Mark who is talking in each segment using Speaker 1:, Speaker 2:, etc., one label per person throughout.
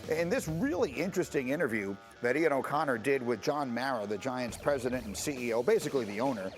Speaker 1: In this really interesting interview that Ian O'Connor did with John Mara, the Giants president and CEO, basically the owner,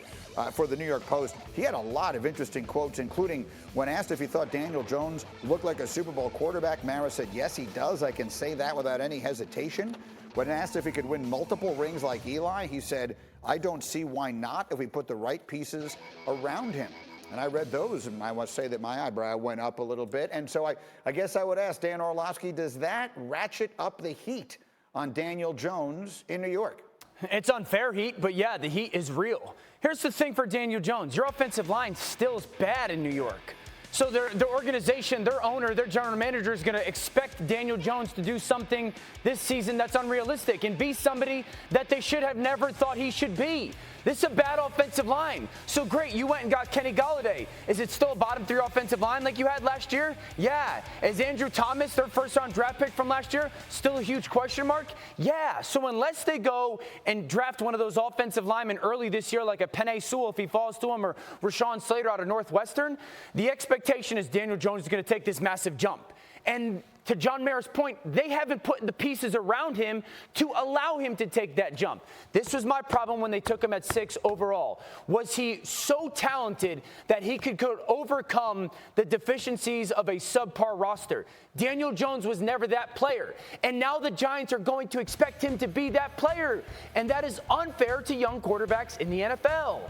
Speaker 1: for the New York Post, he had a lot of interesting quotes, including when asked if he thought Daniel Jones looked like a Super Bowl quarterback, Mara said, yes, he does. I can say that without any hesitation. When asked if he could win multiple rings like Eli, he said, I don't see why not if we put the right pieces around him. And I read those, and I must say that my eyebrow went up a little bit. And so I guess I would ask Dan Orlovsky, does that ratchet up the heat on Daniel Jones in New York?
Speaker 2: It's unfair heat, but yeah, the heat is real. Here's the thing for Daniel Jones. Your offensive line still is bad in New York. So their organization, their owner, their general manager is going to expect Daniel Jones to do something this season that's unrealistic and be somebody that they should have never thought he should be. This is a bad offensive line. So great, you went and got Kenny Golladay. Is it still a bottom three offensive line like you had last year? Yeah. Is Andrew Thomas, their first-round draft pick from last year, still a huge question mark? Yeah. So unless they go and draft one of those offensive linemen early this year, like a Penei Sewell if he falls to him, or Rashawn Slater out of Northwestern, the expectation is Daniel Jones is going to take this massive jump. And to John Mara's point, they haven't put the pieces around him to allow him to take that jump. This was my problem when they took him at 6 overall. Was he so talented that he could overcome the deficiencies of a subpar roster? Daniel Jones was never that player. And now the Giants are going to expect him to be that player. And that is unfair to young quarterbacks in the NFL.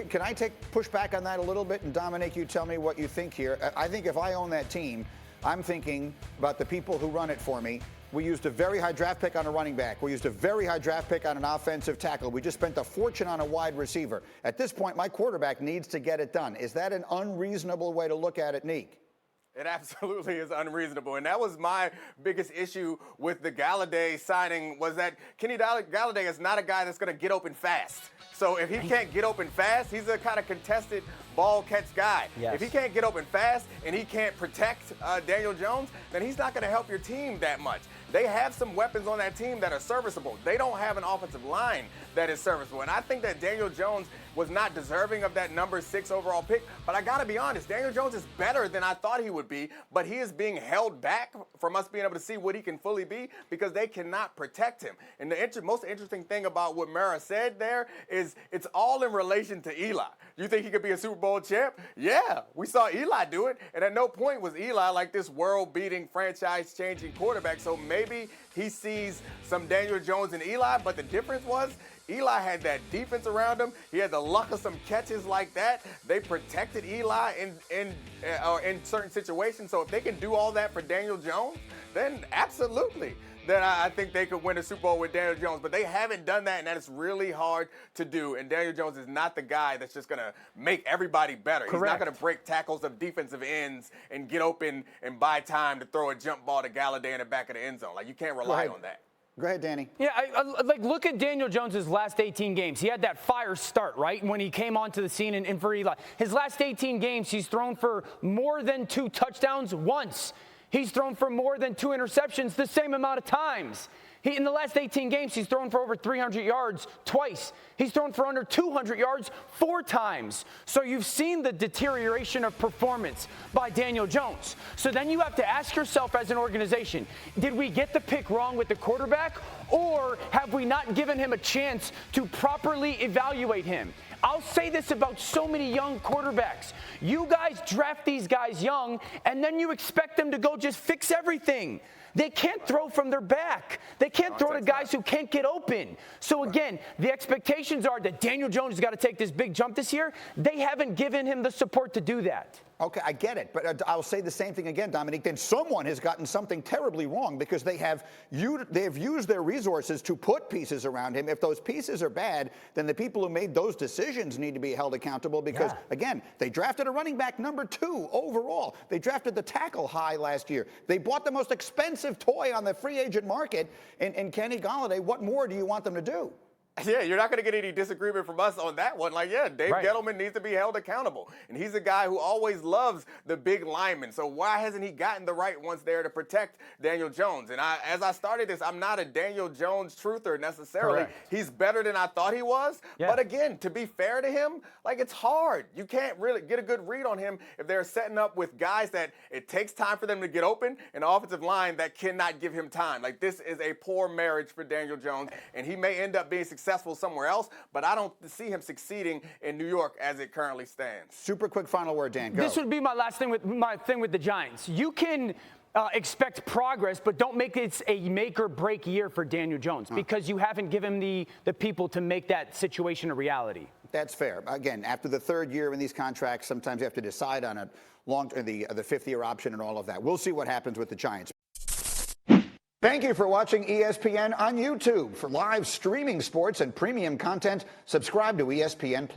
Speaker 1: Can I push back on that a little bit? And Dominique, you tell me what you think here. I think if I own that team, I'm thinking about the people who run it for me. We used a very high draft pick on a running back. We used a very high draft pick on an offensive tackle. We just spent a fortune on a wide receiver. At this point, my quarterback needs to get it done. Is that an unreasonable way to look at it, Neek?
Speaker 3: It absolutely is unreasonable. And that was my biggest issue with the Golladay signing, was that Kenny Golladay is not a guy that's going to get open fast. So if he can't get open fast, he's a kind of contested ball catch guy. Yes. If he can't get open fast and he can't protect Daniel Jones, then he's not going to help your team that much. They have some weapons on that team that are serviceable. They don't have an offensive line that is serviceable. And I think that Daniel Jones was not deserving of that number 6 overall pick. But I got to be honest, Daniel Jones is better than I thought he would be. But he is being held back from us being able to see what he can fully be because they cannot protect him. And the most interesting thing about what Mara said there is it's all in relation to Eli. You think he could be a Super Bowl champ? Yeah, we saw Eli do it. And at no point was Eli like this world-beating, franchise-changing quarterback. So maybe he sees some Daniel Jones and Eli, but the difference was Eli had that defense around him. He had the luck of some catches like that. They protected Eli in certain situations. So if they can do all that for Daniel Jones, then absolutely. Then I think they could win a Super Bowl with Daniel Jones. But they haven't done that, and that is really hard to do. And Daniel Jones is not the guy that's just going to make everybody better. Correct. He's not going to break tackles of defensive ends and get open and buy time to throw a jump ball to Golladay in the back of the end zone. Like, you can't rely on that.
Speaker 1: Go ahead, Danny.
Speaker 2: Yeah, look at Daniel Jones' last 18 games. He had that fire start, right, when he came onto the scene and for Eli. His last 18 games, he's thrown for more than 2 touchdowns once. He's thrown for more than 2 interceptions the same amount of times. In the last 18 games, he's thrown for over 300 yards twice. He's thrown for under 200 yards 4 times. So you've seen the deterioration of performance by Daniel Jones. So then you have to ask yourself as an organization, did we get the pick wrong with the quarterback, or have we not given him a chance to properly evaluate him? I'll say this about so many young quarterbacks. You guys draft these guys young, and then you expect them to go just fix everything. They can't throw from their back. They can't throw to guys who can't get open. So, again, the expectations are that Daniel Jones has got to take this big jump this year. They haven't given him the support to do that.
Speaker 1: Okay, I get it, but I'll say the same thing again, Dominique. Then someone has gotten something terribly wrong because they have used their resources to put pieces around him. If those pieces are bad, then the people who made those decisions need to be held accountable because, again, they drafted a running back number 2 overall. They drafted the tackle high last year. They bought the most expensive toy on the free agent market in Kenny Golladay. What more do you want them to do?
Speaker 3: Yeah, you're not going to get any disagreement from us on that one. Like, yeah, Dave
Speaker 2: Right.
Speaker 3: Gettleman needs to be held accountable. And he's a guy who always loves the big linemen. So why hasn't he gotten the right ones there to protect Daniel Jones? And as I started this, I'm not a Daniel Jones truther necessarily.
Speaker 2: Correct.
Speaker 3: He's better than I thought he was.
Speaker 2: Yeah.
Speaker 3: But again, to be fair to him, like, it's hard. You can't really get a good read on him if they're setting up with guys that it takes time for them to get open and an offensive line that cannot give him time. Like, this is a poor marriage for Daniel Jones, and he may end up being successful somewhere else, but I don't see him succeeding in New York as it currently stands.
Speaker 1: Super quick final word, Dan. Go.
Speaker 2: This would be my last thing with the Giants. You can expect progress, but don't make it a make or break year for Daniel Jones because you haven't given him the people to make that situation a reality.
Speaker 1: That's fair. Again, after the third year in these contracts, sometimes you have to decide on the fifth-year option and all of that. We'll see what happens with the Giants. Thank you for watching ESPN on YouTube. For live streaming sports and premium content, subscribe to ESPN+.